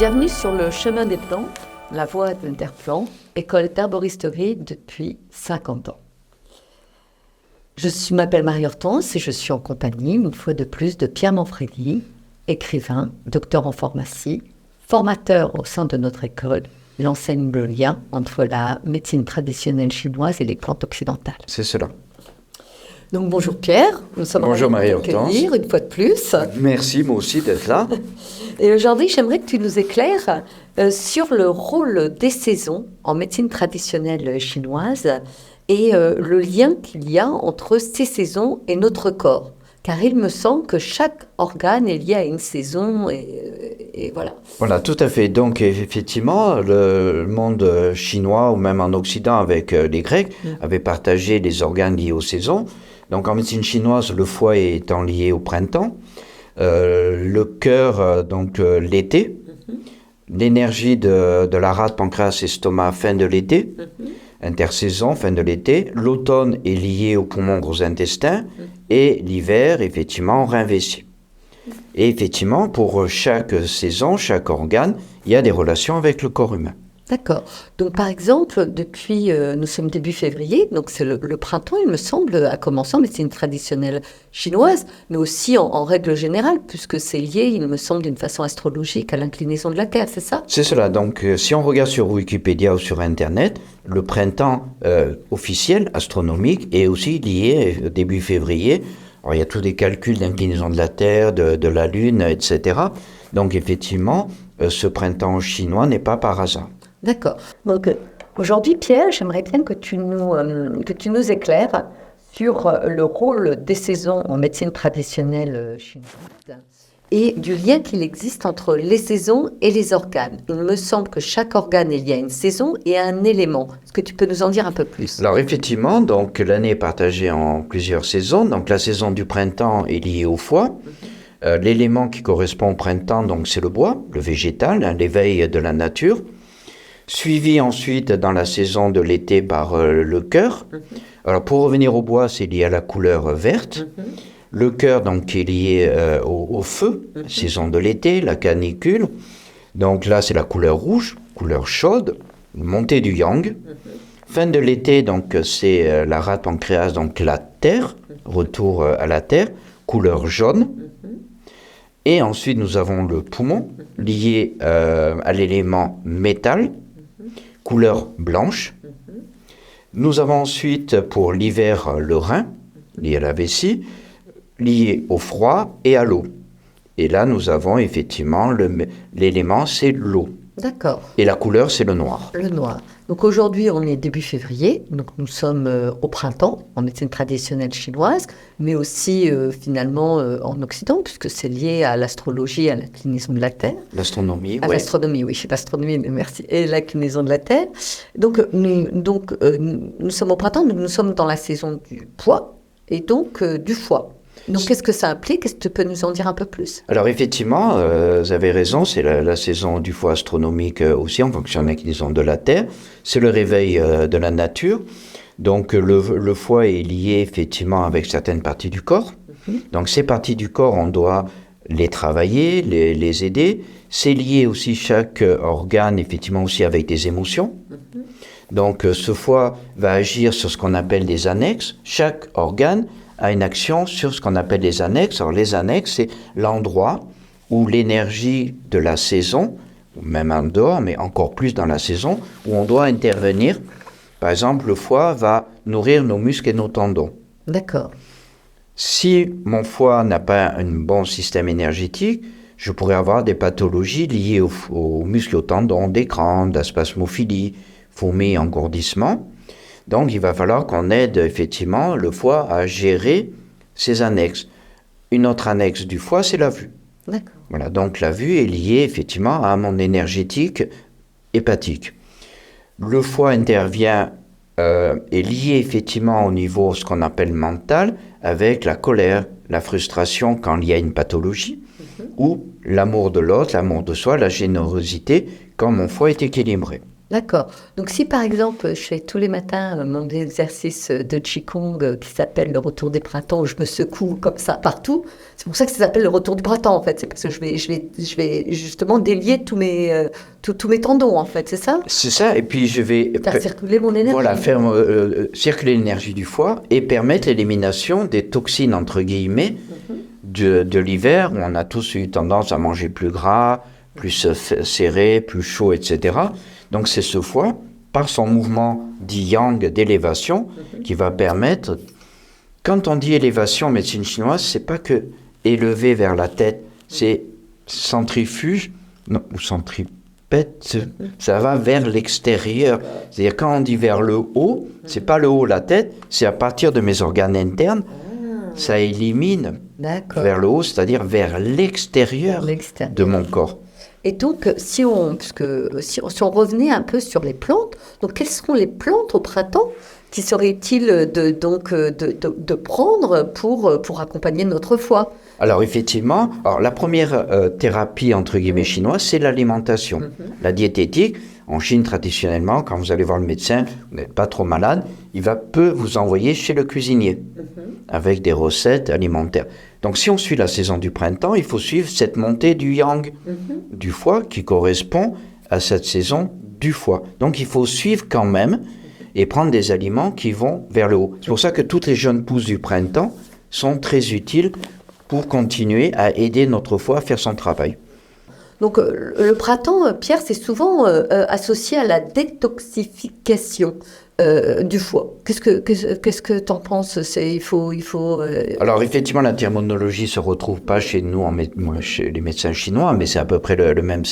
Bienvenue sur le chemin des plantes, la voie d'Interplant, école d'arboristerie depuis 50 ans. Je m'appelle Marie-Hortense et je suis en compagnie, une fois de plus, de Pierre Manfredi, écrivain, docteur en pharmacie, formateur au sein de notre école. Il enseigne le lien entre la médecine traditionnelle chinoise et les plantes occidentales. C'est cela. Donc bonjour Pierre, nous sommes bonjour Marie-Hortense. Une fois de plus. Merci moi aussi d'être là. Et aujourd'hui, j'aimerais que tu nous éclaires sur le rôle des saisons en médecine traditionnelle chinoise et le lien qu'il y a entre ces saisons et notre corps. Car il me semble que chaque organe est lié à une saison et voilà. Voilà, tout à fait. Donc effectivement, le monde chinois ou même en Occident avec les Grecs avait partagé les organes liés aux saisons. Donc en médecine chinoise, le foie étant lié au printemps, le cœur, l'été, l'énergie de la rate, pancréas, estomac, fin de l'été, intersaison, fin de l'été, l'automne est lié aux poumons, gros intestins, et l'hiver, effectivement, rein vessie. Et effectivement, pour chaque saison, chaque organe, il y a des relations avec le corps humain. D'accord. Donc, par exemple, depuis, nous sommes début février, donc c'est le printemps, il me semble, a commencé en médecine traditionnelle chinoise, mais aussi en règle générale, puisque c'est lié, il me semble, d'une façon astrologique à l'inclinaison de la Terre, c'est ça? C'est cela. Donc, si on regarde sur Wikipédia ou sur Internet, le printemps officiel, astronomique, est aussi lié début février. Alors, il y a tous des calculs d'inclinaison de la Terre, de la Lune, etc. Donc, effectivement, ce printemps chinois n'est pas par hasard. D'accord. Donc, aujourd'hui, Pierre, j'aimerais bien que tu nous éclaires sur le rôle des saisons en médecine traditionnelle chinoise et du lien qu'il existe entre les saisons et les organes. Il me semble que chaque organe est lié à une saison et à un élément. Est-ce que tu peux nous en dire un peu plus? Alors effectivement, donc l'année est partagée en plusieurs saisons. Donc la saison du printemps est liée au foie. L'élément qui correspond au printemps, donc c'est le bois, le végétal, l'éveil de la nature. Suivi ensuite dans la saison de l'été par le cœur. Alors pour revenir au bois, c'est lié à la couleur verte. Le cœur donc qui est lié au feu, saison de l'été, la canicule. Donc là c'est la couleur rouge, couleur chaude, montée du yang. Fin de l'été donc c'est la rate pancréas, donc la terre, retour à la terre, couleur jaune. Et ensuite nous avons le poumon lié à l'élément métal, couleur blanche. Nous avons ensuite pour l'hiver le rein, lié à la vessie, lié au froid et à l'eau. Et là nous avons effectivement l'élément, c'est l'eau. D'accord. Et la couleur, c'est le noir. Le noir. Donc aujourd'hui, on est début février, donc nous sommes au printemps en médecine traditionnelle chinoise, mais aussi finalement en Occident, puisque c'est lié à l'astrologie, à l'inclinaison de la Terre. L'astronomie, oui. L'astronomie, oui, l'astronomie, merci. Et l'inclinaison de la Terre. Donc nous sommes au printemps, nous sommes dans la saison du poids et donc du foie. Donc, qu'est-ce que ça implique? Est-ce que tu peux nous en dire un peu plus? Alors, effectivement, vous avez raison, c'est la saison du foie astronomique aussi, en fonction de l'inclinaison de la Terre. C'est le réveil de la nature. Donc, le foie est lié, effectivement, avec certaines parties du corps. Donc, ces parties du corps, on doit les travailler, les aider. C'est lié aussi, chaque organe, effectivement, aussi avec des émotions. Donc, ce foie va agir sur ce qu'on appelle des annexes. Chaque organe a une action sur ce qu'on appelle les annexes. Alors les annexes, c'est l'endroit où l'énergie de la saison, ou même en dehors, mais encore plus dans la saison, où on doit intervenir. Par exemple, le foie va nourrir nos muscles et nos tendons. D'accord. Si mon foie n'a pas un bon système énergétique, je pourrais avoir des pathologies liées aux muscles et aux tendons, des crampes, de la spasmophilie, fourmis, engourdissement. Donc, il va falloir qu'on aide effectivement le foie à gérer ses annexes. Une autre annexe du foie, c'est la vue. D'accord. Voilà, donc la vue est liée effectivement à mon énergétique hépatique. Le foie intervient, est lié effectivement au niveau, ce qu'on appelle mental, avec la colère, la frustration quand il y a une pathologie, ou l'amour de l'autre, l'amour de soi, la générosité, quand mon foie est équilibré. D'accord. Donc, si par exemple, je fais tous les matins mon exercice de Qigong qui s'appelle le retour des printemps, où je me secoue comme ça partout, c'est pour ça que ça s'appelle le retour du printemps, en fait. C'est parce que je vais justement délier tous mes tendons, en fait, c'est ça? C'est ça, et puis je vais Faire circuler mon énergie. voilà, faire circuler l'énergie du foie et permettre l'élimination des toxines, entre guillemets, de l'hiver, où on a tous eu tendance à manger plus gras, plus serré, plus chaud, etc. Donc c'est ce foie, par son mouvement dit yang d'élévation, qui va permettre, quand on dit élévation en médecine chinoise, c'est pas que élevé vers la tête, c'est centrifuge, non, ou centripète, ça va vers l'extérieur. C'est-à-dire quand on dit vers le haut, c'est pas le haut, la tête, c'est à partir de mes organes internes, ça élimine D'accord. vers le haut, c'est-à-dire vers l'extérieur L'extérieur. de mon corps. Et donc, si on revenait un peu sur les plantes, donc quelles seront les plantes au printemps qui serait utile de prendre pour accompagner notre foie? Alors effectivement, la première thérapie entre guillemets chinoise, c'est l'alimentation. La diététique, en Chine traditionnellement, quand vous allez voir le médecin, vous n'êtes pas trop malade, peut vous envoyer chez le cuisinier avec des recettes alimentaires. Donc si on suit la saison du printemps, il faut suivre cette montée du yang du foie qui correspond à cette saison du foie. Donc il faut suivre quand même et prendre des aliments qui vont vers le haut. C'est pour ça que toutes les jeunes pousses du printemps sont très utiles pour continuer à aider notre foie à faire son travail. Donc le printemps, Pierre, c'est souvent associé à la détoxification du foie. Qu'est-ce que tu en penses? Alors effectivement, la terminologie ne se retrouve pas chez nous, chez les médecins chinois, mais c'est à peu près le même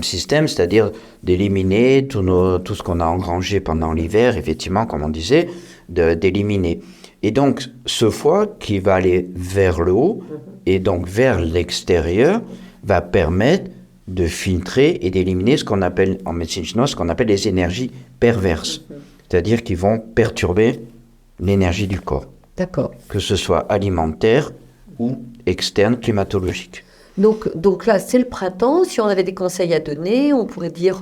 système, c'est-à-dire d'éliminer tout ce qu'on a engrangé pendant l'hiver, effectivement, comme on disait, d'éliminer. Et donc, ce foie qui va aller vers le haut et donc vers l'extérieur va permettre de filtrer et d'éliminer ce qu'on appelle, en médecine chinoise, ce qu'on appelle les énergies perverses. C'est-à-dire qui vont perturber l'énergie du corps. D'accord. Que ce soit alimentaire ou externe, climatologique. Donc là, c'est le printemps. Si on avait des conseils à donner, on pourrait dire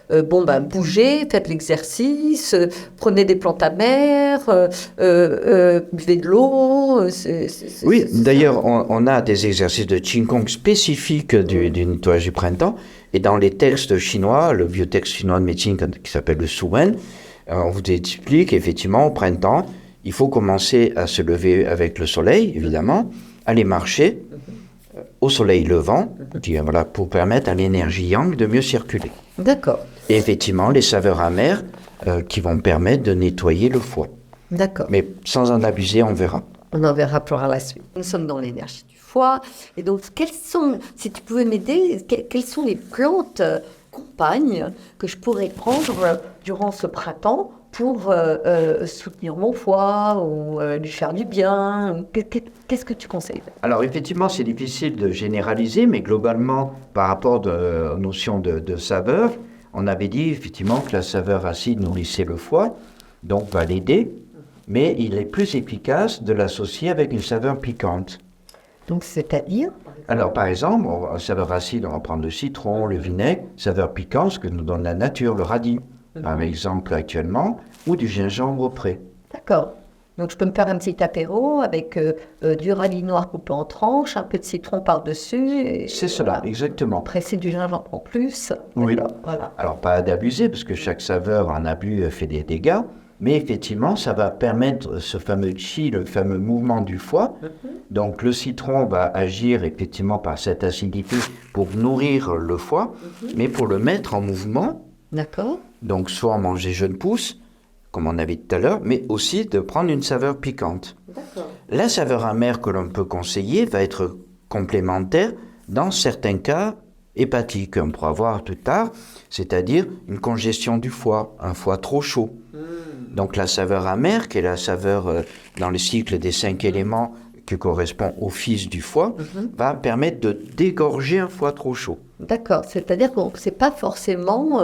bougez, faites l'exercice, prenez des plantes amères, buvez de l'eau. Oui, d'ailleurs, on a des exercices de Qigong spécifiques du nettoyage du printemps. Et dans les textes chinois, le vieux texte chinois de médecine qui s'appelle le Suwen, on vous explique effectivement au printemps, il faut commencer à se lever avec le soleil, évidemment, aller marcher au soleil levant, pour permettre à l'énergie yang de mieux circuler. D'accord. Et effectivement, les saveurs amères qui vont permettre de nettoyer le foie. D'accord. Mais sans en abuser, on verra. On en verra par la suite. Nous sommes dans l'énergie du foie. Et donc, si tu pouvais m'aider, quelles sont les plantes compagnes que je pourrais prendre durant ce printemps pour soutenir mon foie ou lui faire du bien? Qu'est-ce que tu conseilles? Alors effectivement, c'est difficile de généraliser, mais globalement, par rapport aux notions de saveur, on avait dit effectivement que la saveur acide nourrissait le foie, donc va l'aider, mais il est plus efficace de l'associer avec une saveur piquante. Donc c'est-à-dire? Alors par exemple, saveur acide, on va prendre le citron, le vinaigre, saveur piquante, ce que nous donne la nature, le radis. Par exemple actuellement, ou du gingembre au pré. D'accord. Donc je peux me faire un petit apéro avec du radis noir coupé en tranches, un peu de citron par-dessus. C'est cela, exactement. Presser du gingembre en plus. Oui. Voilà. Alors pas d'abuser, parce que chaque saveur en abus fait des dégâts, mais effectivement, ça va permettre ce fameux qi, le fameux mouvement du foie. Donc le citron va agir effectivement par cette acidité pour nourrir le foie, mais pour le mettre en mouvement. D'accord. Donc, soit manger jeune pousse, comme on avait dit tout à l'heure, mais aussi de prendre une saveur piquante. D'accord. La saveur amère que l'on peut conseiller va être complémentaire dans certains cas hépatiques, on pourra voir plus tard, c'est-à-dire une congestion du foie, un foie trop chaud. Donc, la saveur amère, qui est la saveur dans le cycle des 5 éléments qui correspond au fils du foie, va permettre de dégorger un foie trop chaud. D'accord, c'est-à-dire que c'est pas forcément,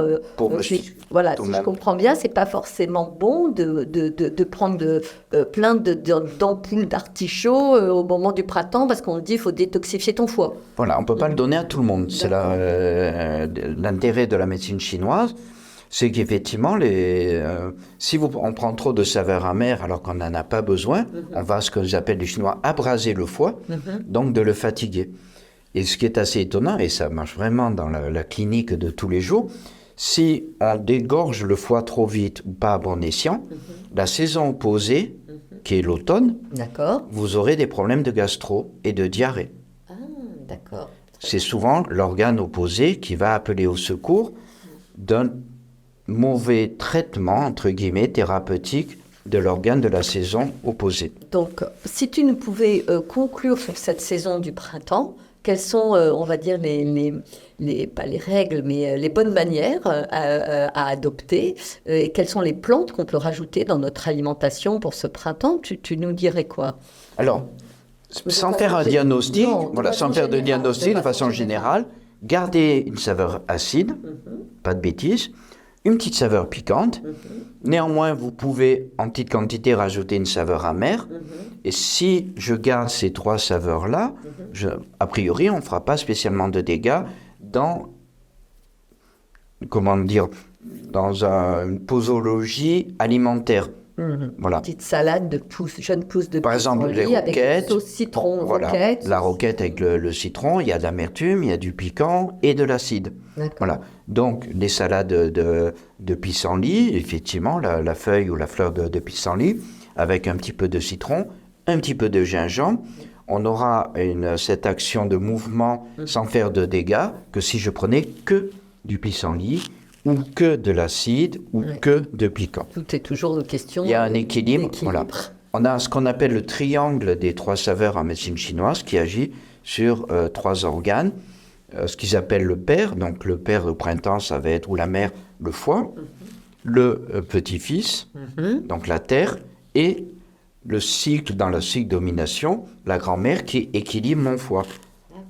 si je comprends bien, c'est pas forcément bon de prendre plein d'ampoules d'artichaut au moment du printemps parce qu'on dit qu'il faut détoxifier ton foie. Voilà, on peut pas le donner à tout le monde. C'est l'intérêt de la médecine chinoise. c'est qu'effectivement, si on prend trop de saveurs amères alors qu'on n'en a pas besoin, on va, ce que j'appelle les Chinois, abraser le foie, donc de le fatiguer. Et ce qui est assez étonnant, et ça marche vraiment dans la clinique de tous les jours, si on dégorge le foie trop vite ou pas à bon escient, la saison opposée, qui est l'automne, vous aurez des problèmes de gastro et de diarrhée. Ah, d'accord. C'est souvent l'organe opposé qui va appeler au secours d'un mauvais traitement, entre guillemets, thérapeutique de l'organe de la saison opposée. Donc, si tu nous pouvais conclure sur cette saison du printemps, quelles sont, on va dire, pas les règles, mais les bonnes manières à adopter et quelles sont les plantes qu'on peut rajouter dans notre alimentation pour ce printemps? Tu nous dirais quoi? Alors, sans faire un diagnostic, sans faire de diagnostic de façon générale, gardez une saveur acide, pas de bêtises, une petite saveur piquante. Néanmoins, vous pouvez en petite quantité rajouter une saveur amère. Et si je garde ces 3 saveurs-là, a priori, on ne fera pas spécialement de dégâts dans une posologie alimentaire. Voilà. Une petite salade de jeunes pousses de Par exemple, les roquettes, avec sauce citron. Roquette. La roquette avec le citron, il y a de l'amertume, il y a du piquant et de l'acide. Voilà. Donc, les salades de pissenlit, effectivement, la feuille ou la fleur de pissenlit, avec un petit peu de citron, un petit peu de gingembre, on aura cette action de mouvement sans faire de dégâts que si je prenais que du pissenlit ou que de l'acide ou que de piquant. Tout est toujours une question. Il y a un équilibre. Voilà. On a ce qu'on appelle le triangle des 3 saveurs en médecine chinoise qui agit sur 3 organes. Ce qu'ils appellent le père. Donc le père au printemps, ça va être, ou la mère, le foie. Le petit-fils, donc la terre. Et dans le cycle domination, la grand-mère qui équilibre mon foie.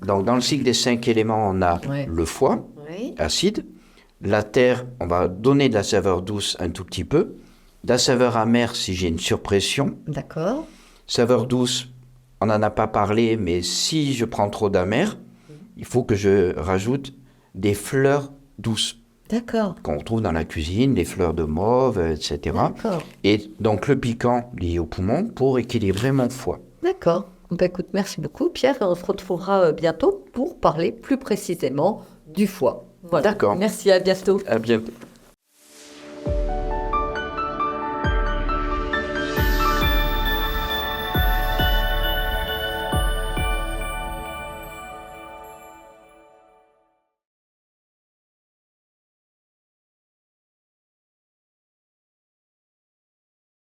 Donc dans le cycle des 5 éléments, on a le foie, acide. La terre, on va donner de la saveur douce un tout petit peu. De la saveur amère si j'ai une surpression. D'accord. Saveur douce, on n'en a pas parlé, mais si je prends trop d'amer, il faut que je rajoute des fleurs douces. D'accord. Qu'on retrouve dans la cuisine, les fleurs de mauve, etc. D'accord. Et donc le piquant lié au poumon pour équilibrer mon foie. D'accord. Écoute, merci beaucoup Pierre. On se retrouvera bientôt pour parler plus précisément du foie. Voilà. D'accord. Merci, à bientôt. À bientôt.